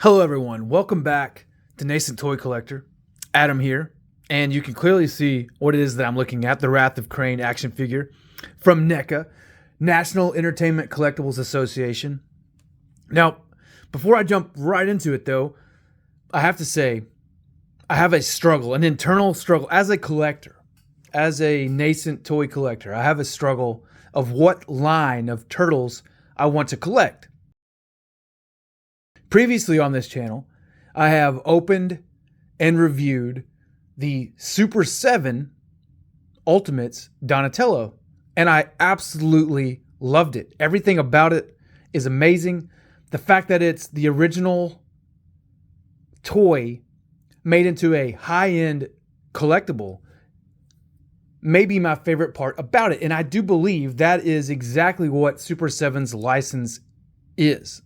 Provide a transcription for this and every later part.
Hello everyone, welcome back to Nascent Toy Collector. Adam here, and you can clearly see what it is that I'm looking at, the Wrath of Krang action figure from NECA, National Entertainment Collectibles Association. Now, before I jump right into it though, I have to say, I have a struggle, an internal struggle as a collector, as a nascent toy collector. I have a struggle of what line of turtles I want to collect. Previously on this channel, I have opened and reviewed the Super 7 Ultimates Donatello, and I absolutely loved it. Everything about it is amazing. The fact that it's the original toy made into a high-end collectible may be my favorite part about it, and I do believe that is exactly what Super 7's license is.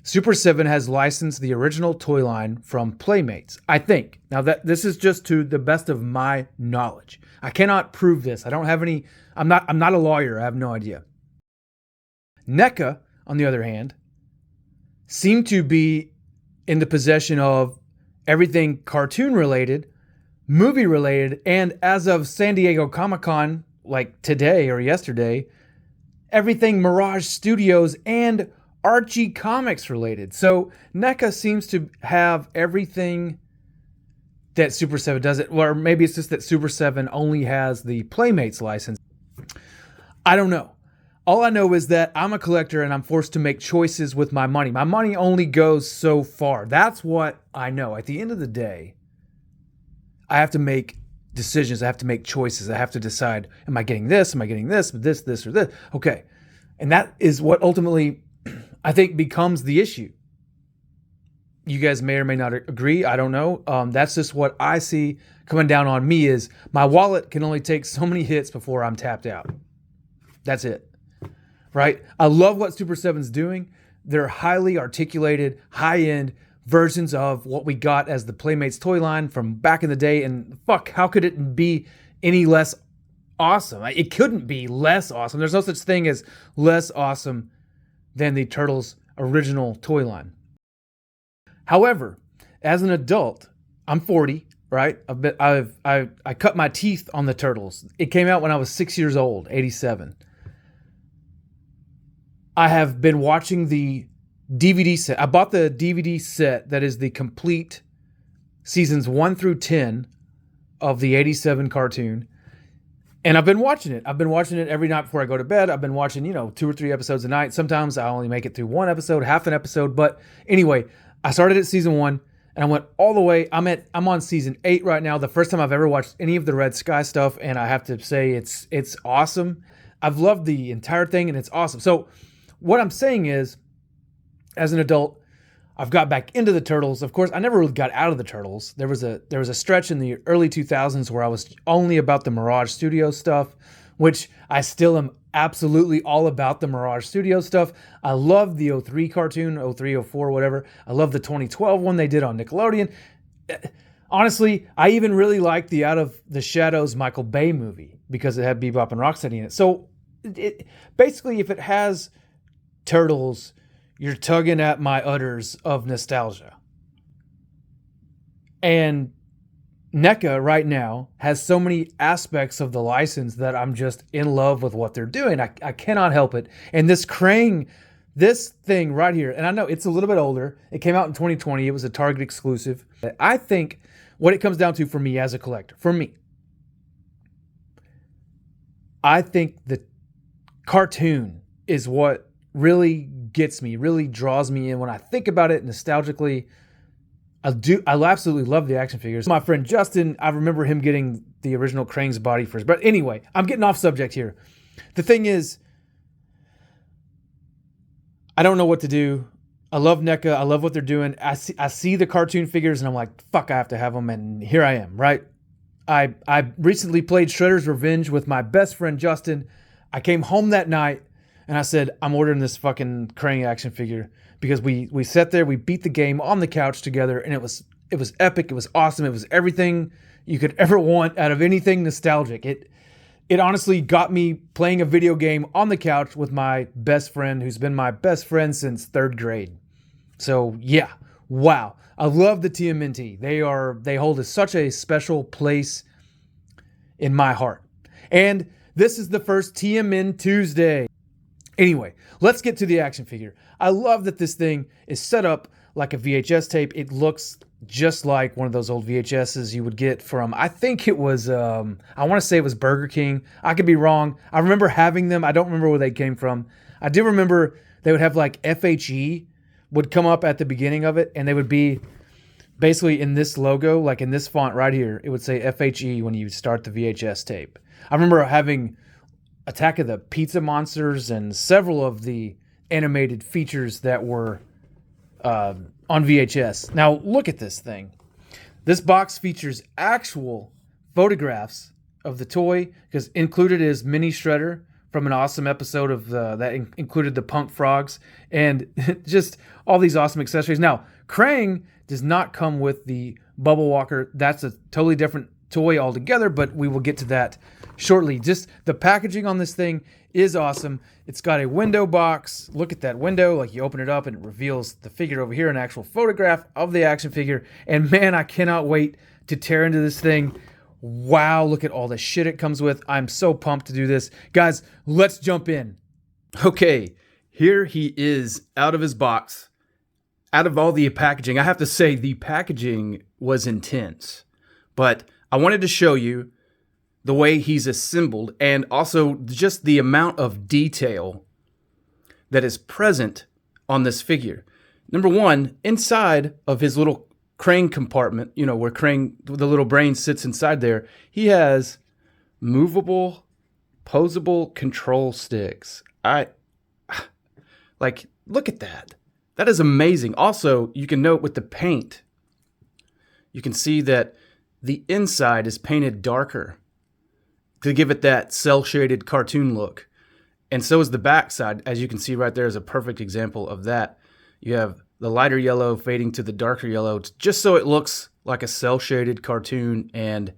Super 7 has licensed the original toy line from Playmates, I think. Now, this is just to the best of my knowledge. I cannot prove this. I don't have any, I'm not a lawyer. I have no idea. NECA, on the other hand, seem to be in the possession of everything cartoon related, movie related, and as of San Diego Comic-Con, like today or yesterday, everything Mirage Studios and Archie Comics related. So NECA seems to have everything that Super 7 does. Or maybe it's just that Super 7 only has the Playmates license. I don't know. All I know is that I'm a collector and I'm forced to make choices with my money. My money only goes so far. That's what I know. At the end of the day, I have to make decisions. I have to make choices. I have to decide, am I getting this? Am I getting this, or this? Okay. And that is what ultimately I think becomes the issue. You guys may or may not agree. I don't know. That's just what I see coming down on me is my wallet can only take so many hits before I'm tapped out. That's it. Right? I love what Super 7's doing. They're highly articulated, high-end versions of what we got as the Playmates toy line from back in the day. And fuck, how could it be any less awesome? It couldn't be less awesome. There's no such thing as less awesome than the Turtles' original toy line. However, as an adult, I'm 40, right? I cut my teeth on the Turtles. It came out when I was 6 years old, 87. I have been watching the DVD set. I bought the DVD set that is the complete seasons 1 through 10 of the 87 cartoon. And I've been watching it. I've been watching it every night before I go to bed. I've been watching, 2 or 3 episodes a night. Sometimes I only make it through one episode, half an episode. But anyway, I started at season 1 and I went all the way. I'm on season 8 right now. The first time I've ever watched any of the Red Sky stuff. And I have to say it's awesome. I've loved the entire thing and it's awesome. So what I'm saying is, as an adult, I've got back into the Turtles. Of course, I never really got out of the Turtles. There was a stretch in the early 2000s where I was only about the Mirage Studios stuff, which I still am absolutely all about the Mirage Studios stuff. I love the 03 cartoon, 03, 04, whatever. I love the 2012 one they did on Nickelodeon. Honestly, I even really liked the Out of the Shadows Michael Bay movie because it had Bebop and Rocksteady in it. So basically, if it has Turtles, you're tugging at my udders of nostalgia. And NECA right now has so many aspects of the license that I'm just in love with what they're doing. I cannot help it. And this Krang, this thing right here, and I know it's a little bit older. It came out in 2020. It was a Target exclusive. I think what it comes down to for me as a collector, I think the cartoon is what really gets me, really draws me in. When I think about it nostalgically, I absolutely love the action figures. My friend Justin, I remember him getting the original Krang's body first. But anyway, I'm getting off subject here. The thing is, I don't know what to do. I love NECA. I love what they're doing. I see the cartoon figures and I'm like, fuck, I have to have them. And here I am, right? I recently played Shredder's Revenge with my best friend Justin. I came home that night and I said, I'm ordering this fucking Krang action figure because we sat there, we beat the game on the couch together, and it was epic. It was awesome. It was everything you could ever want out of anything nostalgic. It it honestly got me playing a video game on the couch with my best friend, who's been my best friend since 3rd grade. So yeah, wow. I love the TMNT. They hold such a special place in my heart. And this is the first TMNTuesday. Anyway, let's get to the action figure. I love that this thing is set up like a VHS tape. It looks just like one of those old VHSs you would get from, I think it was, I want to say it was Burger King. I could be wrong. I remember having them. I don't remember where they came from. I do remember they would have like FHE would come up at the beginning of it, and they would be basically in this logo, like in this font right here. It would say FHE when you start the VHS tape. I remember having Attack of the Pizza Monsters and several of the animated features that were on VHS. Now look at this thing. This box features actual photographs of the toy, because included is mini shredder from an awesome episode of that included the punk frogs, and just all these awesome accessories. Now Krang does not come with the bubble walker. That's a totally different toy altogether, but we will get to that shortly. Just the packaging on this thing is awesome. It's got a window box. Look at that window. Like, you open it up and it reveals the figure over here, an actual photograph of the action figure. And man, I cannot wait to tear into this thing. Wow, look at all the shit it comes with. I'm so pumped to do this. Guys, let's jump in. Okay, here he is out of his box. Out of all the packaging, I have to say the packaging was intense. But I wanted to show you the way he's assembled, and also just the amount of detail that is present on this figure. Number one, inside of his little Krang compartment, you know, where Krang, the little brain, sits inside there, he has movable, posable control sticks. Like, look at that. That is amazing. Also, you can note with the paint, you can see that the inside is painted darker to give it that cel-shaded cartoon look. And so is the backside. As you can see right there is a perfect example of that. You have the lighter yellow fading to the darker yellow, just so it looks like a cel-shaded cartoon. And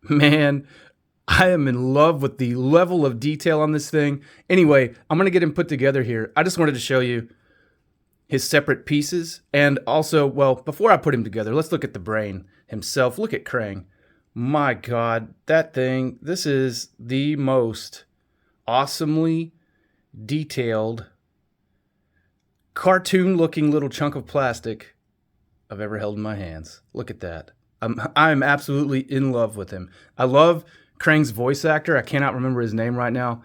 man, I am in love with the level of detail on this thing. Anyway, I'm going to get him put together here. I just wanted to show you his separate pieces. And also, well, before I put him together, let's look at the brain himself. Look at Krang. My God, that thing, this is the most awesomely detailed, cartoon-looking little chunk of plastic I've ever held in my hands. Look at that. I'm absolutely in love with him. I love Krang's voice actor. I cannot remember his name right now.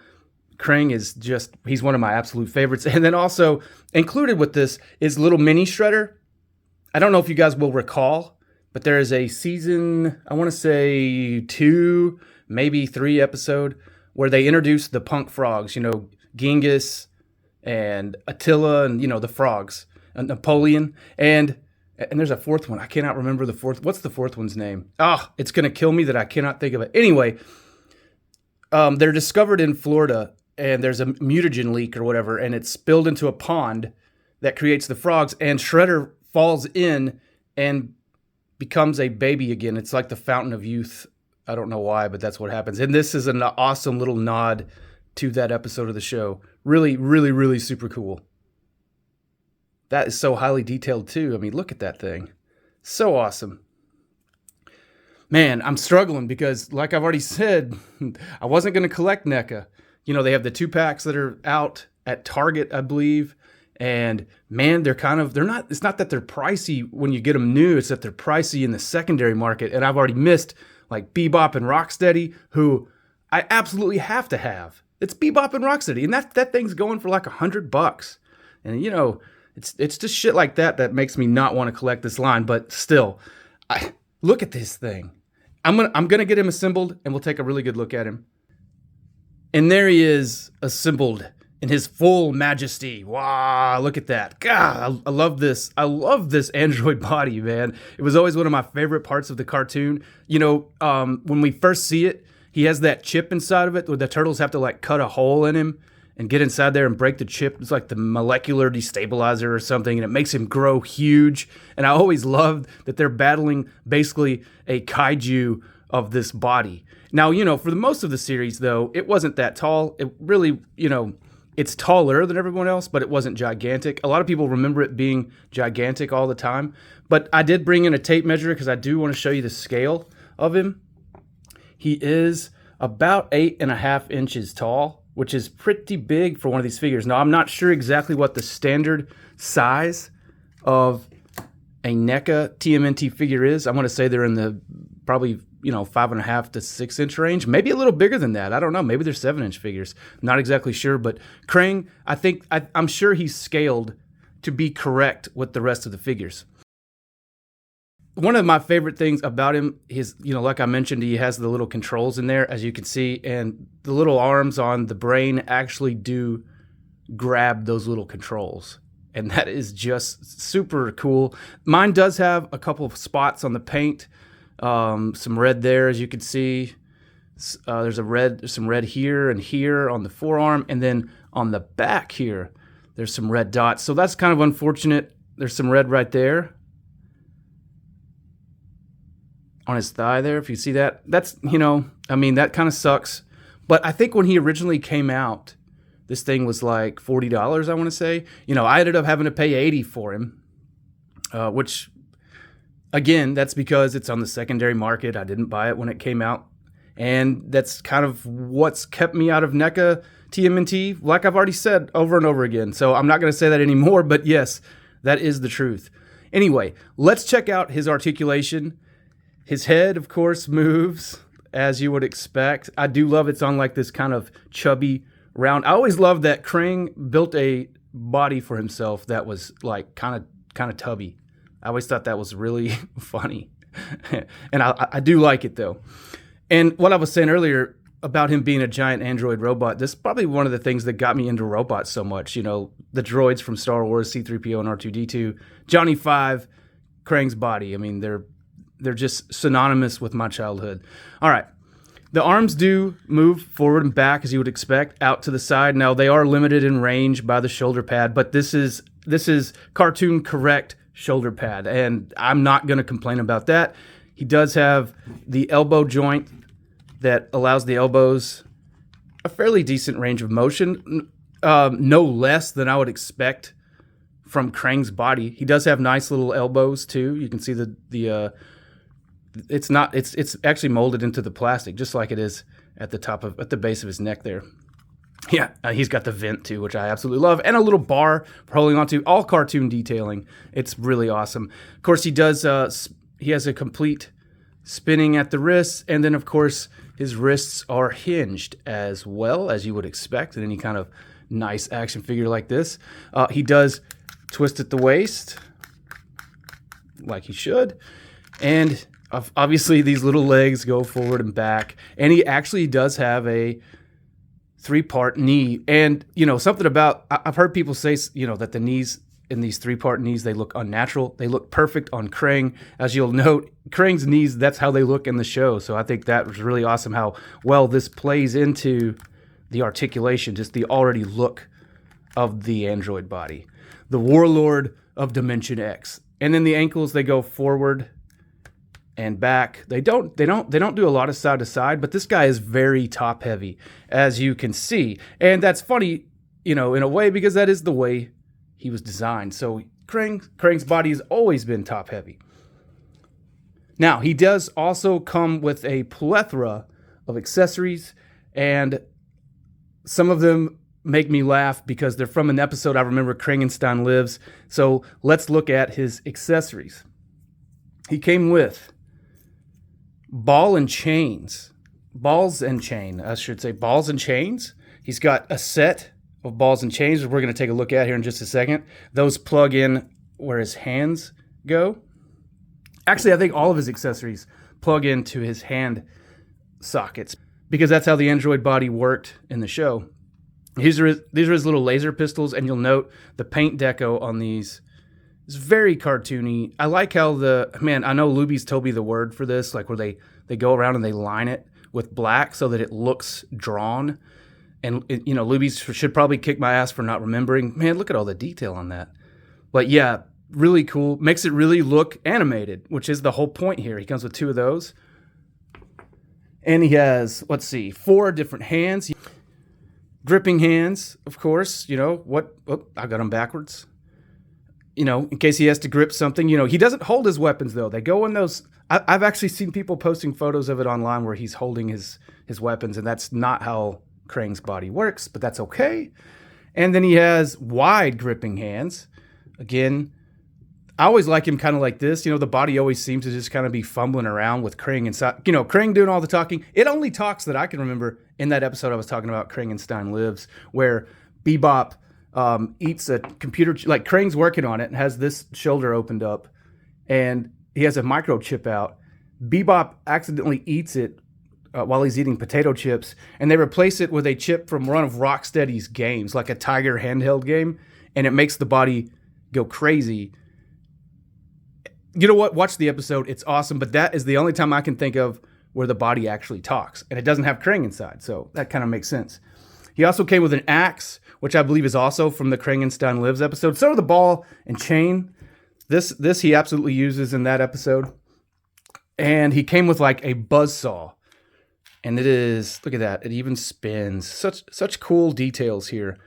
Krang is just, he's one of my absolute favorites. And then also included with this is little mini shredder. I don't know if you guys will recall, but there is a season, I want to say 2, maybe 3 episode, where they introduced the punk frogs, you know, Genghis and Attila and, you know, the frogs, and Napoleon. And there's a 4th one. I cannot remember the 4th. What's the 4th one's name? It's going to kill me that I cannot think of it. Anyway, they're discovered in Florida, and there's a mutagen leak or whatever, and it's spilled into a pond that creates the frogs, and Shredder falls in and becomes a baby again. It's like the fountain of youth. I don't know why, but that's what happens. And this is an awesome little nod to that episode of the show. Really, really, really super cool. That is so highly detailed too. I mean, look at that thing. So awesome. Man, I'm struggling because, like I've already said, I wasn't going to collect NECA. You know, they have the 2-packs that are out at Target, I believe. And man, it's not that they're pricey when you get them new, it's that they're pricey in the secondary market. And I've already missed like Bebop and Rocksteady, who I absolutely have to have. It's Bebop and Rocksteady, and that thing's going for like $100. And you know, it's just shit like that makes me not want to collect this line. But still, look at this thing. I'm gonna get him assembled, and we'll take a really good look at him. And there he is, assembled in his full majesty. Wow, look at that. God, I love this. I love this android body, man. It was always one of my favorite parts of the cartoon. You know, when we first see it, he has that chip inside of it where the turtles have to like cut a hole in him and get inside there and break the chip. It's like the molecular destabilizer or something, and it makes him grow huge. And I always loved that they're battling basically a kaiju of this body. Now, for the most of the series, though, it wasn't that tall. It really, it's taller than everyone else, but it wasn't gigantic. A lot of people remember it being gigantic all the time. But I did bring in a tape measure because I do want to show you the scale of him. He is about 8.5 inches tall, which is pretty big for one of these figures. Now, I'm not sure exactly what the standard size of a NECA TMNT figure is. I want to say they're in the probably 5.5 to 6 inch range, maybe a little bigger than that. I don't know. Maybe they're 7-inch figures. Not exactly sure, but Krang, I'm sure he's scaled to be correct with the rest of the figures. One of my favorite things about him is, like I mentioned, he has the little controls in there, as you can see, and the little arms on the brain actually do grab those little controls. And that is just super cool. Mine does have a couple of spots on the paint. Some red there, as you can see. There's some red here and here on the forearm, and then on the back here, there's some red dots. So that's kind of unfortunate. There's some red right there on his thigh there, if you see that. That's, that kind of sucks. But I think when he originally came out, this thing was like $40, I want to say. I ended up having to pay $80 for him, which, again, that's because it's on the secondary market. I didn't buy it when it came out. And that's kind of what's kept me out of NECA TMNT, like I've already said over and over again. So I'm not going to say that anymore, but yes, that is the truth. Anyway, let's check out his articulation. His head, of course, moves as you would expect. I do love it's on like this kind of chubby round. I always loved that Krang built a body for himself that was like kind of tubby. I always thought that was really funny. And I do like it, though. And what I was saying earlier about him being a giant android robot, this is probably one of the things that got me into robots so much. The droids from Star Wars, C-3PO and R2-D2, Johnny 5, Krang's body. I mean, they're just synonymous with my childhood. All right. The arms do move forward and back, as you would expect, out to the side. Now, they are limited in range by the shoulder pad, but this is cartoon correct shoulder pad, and I'm not going to complain about that. He does have the elbow joint that allows the elbows a fairly decent range of motion, no less than I would expect from Krang's body. He does have nice little elbows too. You can see it's actually molded into the plastic, just like it is at the base of his neck there. Yeah, he's got the vent too, which I absolutely love, and a little bar for holding onto. All cartoon detailing. It's really awesome. Of course, he has a complete spinning at the wrists, and then of course his wrists are hinged as well, as you would expect in any kind of nice action figure like this. He does twist at the waist, like he should, and obviously these little legs go forward and back, and he actually does have a 3-part knee. And something about, I've heard people say that the knees in these 3-part knees, they look unnatural. They look perfect on Krang. As you'll note, Krang's knees, that's how they look in the show. So I think that was really awesome how well this plays into the articulation, just the already look of the android body. The warlord of Dimension X. And then the ankles, they go forward and back. They don't do a lot of side to side, but this guy is very top heavy, as you can see. And that's funny, in a way, because that is the way he was designed. So Krang's body has always been top heavy. Now, he does also come with a plethora of accessories, and some of them make me laugh because they're from an episode I remember, Krangenstein Lives. So let's look at his accessories. He came with balls and chains. He's got a set of balls and chains we're going to take a look at here in just a second. Those plug in where his hands go. Actually, I think all of his accessories plug into his hand sockets because that's how the android body worked in the show. These are his little laser pistols, and you'll note the paint deco on these is very cartoony. I like how I know Luby's told me the word for this, like where they go around and they line it with black so that it looks drawn. And, Luby's should probably kick my ass for not remembering. Man, look at all the detail on that. But yeah, really cool. Makes it really look animated, which is the whole point here. He comes with 2 of those. And he has, let's see, 4 different hands. Gripping hands, of course. You know, I got them backwards. You know, in case he has to grip something. You know, he doesn't hold his weapons, though. They go in those... I've actually seen people posting photos of it online where he's holding his weapons, and that's not how Krang's body works, but that's okay. And then he has wide gripping hands. Again, I always like him kind of like this. You know, the body always seems to just kind of be fumbling around with Krang inside. You know, Krang doing all the talking. It only talks that I can remember in that episode I was talking about, Krang and Stein Lives, where Bebop eats a computer, like Krang's working on it and has this shoulder opened up, and he has a microchip out. Bebop accidentally eats it while he's eating potato chips, and they replace it with a chip from one of Rocksteady's games, like a Tiger handheld game, and it makes the body go crazy. You know what? Watch the episode. It's awesome, but that is the only time I can think of where the body actually talks, and it doesn't have Krang inside, so that kind of makes sense. He also came with an axe, which I believe is also from the Krang and Stein Lives episode. So are the ball and chain. This he absolutely uses in that episode. And he came with like a buzzsaw. And it is, look at that, it even spins. Such cool details here.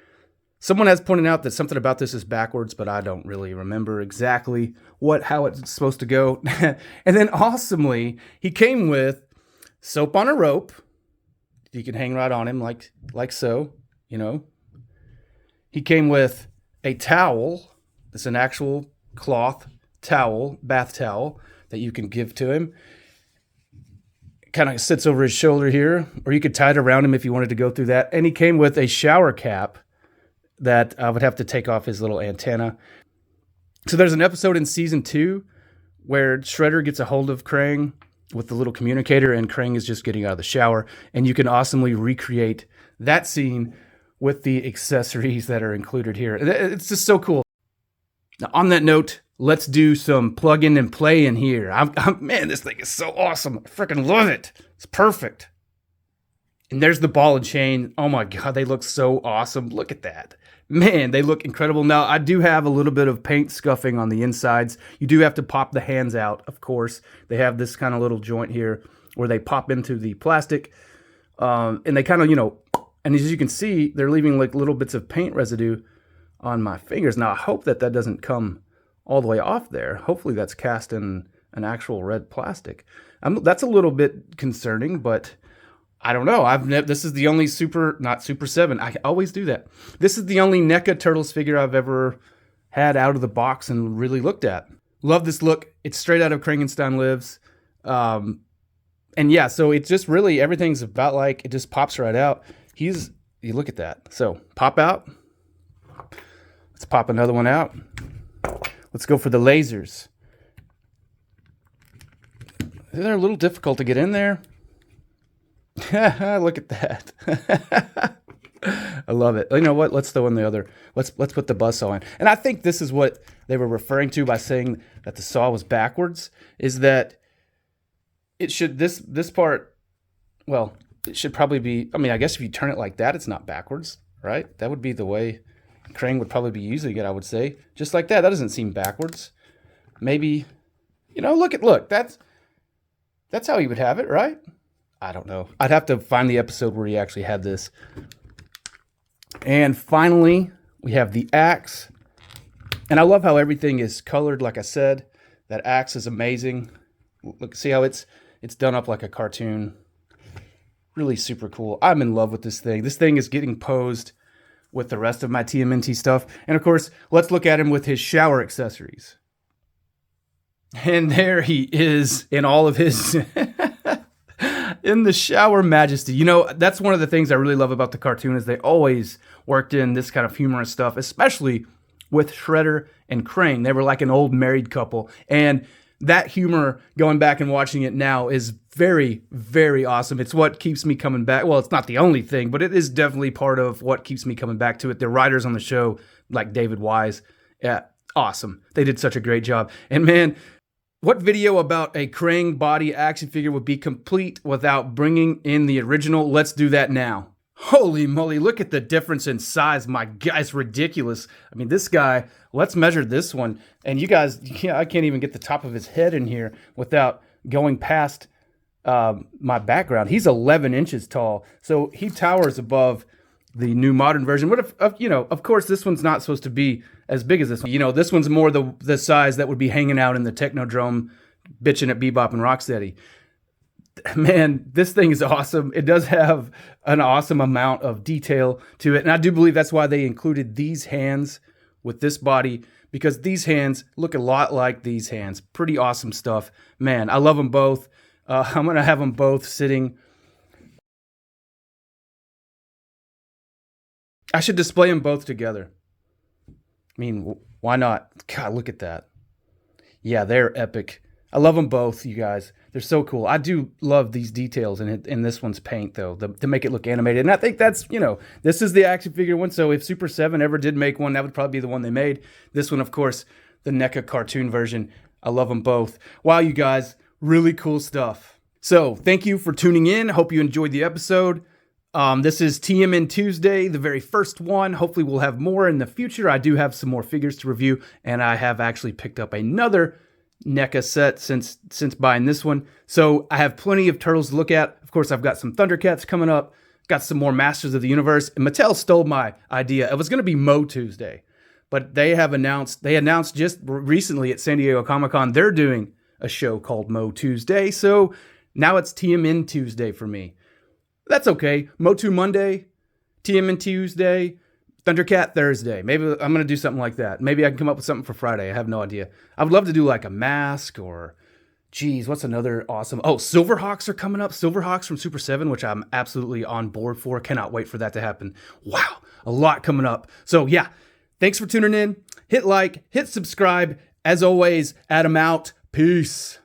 Someone has pointed out that something about this is backwards, but I don't really remember exactly how it's supposed to go. And then awesomely, he came with soap on a rope. You can hang right on him like so, you know. He came with a towel. It's an actual cloth towel, bath towel, that you can give to him. It kind of sits over his shoulder here, or you could tie it around him if you wanted to go through that. And he came with a shower cap that I would have to take off his little antenna. So there's an episode in season 2 where Shredder gets a hold of Krang with the little communicator, and Krang is just getting out of the shower, and you can awesomely recreate that scene with the accessories that are included here. It's just so cool. Now, on that note, let's do some plug-in and play in here. Man, this thing is so awesome. I freaking love it. It's perfect. And there's the ball and chain. Oh my God, they look so awesome. Look at that. Man, they look incredible. Now, I do have a little bit of paint scuffing on the insides. You do have to pop the hands out, of course. They have this kind of little joint here where they pop into the plastic. And they kind of, you know, and as you can see, they're leaving like little bits of paint residue on my fingers. Now, I hope that doesn't come all the way off there. Hopefully that's cast in an actual red plastic. That's a little bit concerning, but I don't know. This is the only not Super 7. I always do that. This is the only NECA Turtles figure I've ever had out of the box and really looked at. Love this look. It's straight out of Krang and Stein Lives. And yeah, so it's just really, everything's about like, it just pops right out. You look at that. So pop out. Let's pop another one out. Let's go for the lasers. They're a little difficult to get in there. Look at that. I love it. You know what? Let's throw in the other. Let's put the buzzsaw in. And I think this is what they were referring to by saying that the saw was backwards, is that it should, this part, well, it should probably be, I mean, I guess if you turn it like that, it's not backwards, right? That would be the way Krang would probably be using it, I would say. Just like that. That doesn't seem backwards. Maybe, you know, look, that's how he would have it, right? I don't know. I'd have to find the episode where he actually had this. And finally, we have the axe. And I love how everything is colored, like I said. That axe is amazing. Look, see how it's done up like a cartoon. Really super cool. I'm in love with this thing. This thing is getting posed with the rest of my TMNT stuff. And of course, let's look at him with his shower accessories. And there he is in all of his... in the shower majesty. You know, that's one of the things I really love about the cartoon, is they always worked in this kind of humorous stuff, especially with Shredder and Krang. They were like an old married couple. And that humor, going back and watching it now, is very, very awesome. It's what keeps me coming back. Well, it's not the only thing, but it is definitely part of what keeps me coming back to it. The writers on the show, like David Wise, yeah, awesome. They did such a great job. And man, what video about a Krang body action figure would be complete without bringing in the original? Let's do that now. Holy moly, look at the difference in size. My God, it's ridiculous. I mean, this guy, let's measure this one. And you guys, I can't even get the top of his head in here without going past my background. He's 11 inches tall, so he towers above the new modern version. What if, of course, this one's not supposed to be as big as this one. This one's more the size that would be hanging out in the Technodrome, bitching at Bebop and Rocksteady. Man, this thing is awesome. It does have an awesome amount of detail to it, and I do believe that's why they included these hands with this body, because these hands look a lot like these hands. Pretty awesome stuff. Man, I love them both. I'm going to have them both sitting. I should display them both together. I mean, why not? God, look at that. Yeah, they're epic. I love them both, you guys. They're so cool. I do love these details in this one's paint, though, to make it look animated. And I think that's, this is the action figure one. So if Super 7 ever did make one, that would probably be the one they made. This one, of course, the NECA cartoon version. I love them both. Wow, you guys, really cool stuff. So thank you for tuning in. Hope you enjoyed the episode. This is TMNTuesday, the very first one. Hopefully we'll have more in the future. I do have some more figures to review, and I have actually picked up another NECA set since buying this one. So I have plenty of Turtles to look at. Of course, I've got some Thundercats coming up, got some more Masters of the Universe, and Mattel stole my idea. It was going to be Mo Tuesday, but they announced just recently at San Diego Comic-Con, they're doing a show called Mo Tuesday. So now it's TMN Tuesday for me. That's okay. Motu Monday, TMN Tuesday, Thundercat Thursday. Maybe I'm going to do something like that. Maybe I can come up with something for Friday. I have no idea. I would love to do like a mask or, geez, what's another awesome? Oh, Silverhawks are coming up. Silverhawks from Super 7, which I'm absolutely on board for. Cannot wait for that to happen. Wow, a lot coming up. So yeah, thanks for tuning in. Hit like, hit subscribe. As always, Adam out. Peace.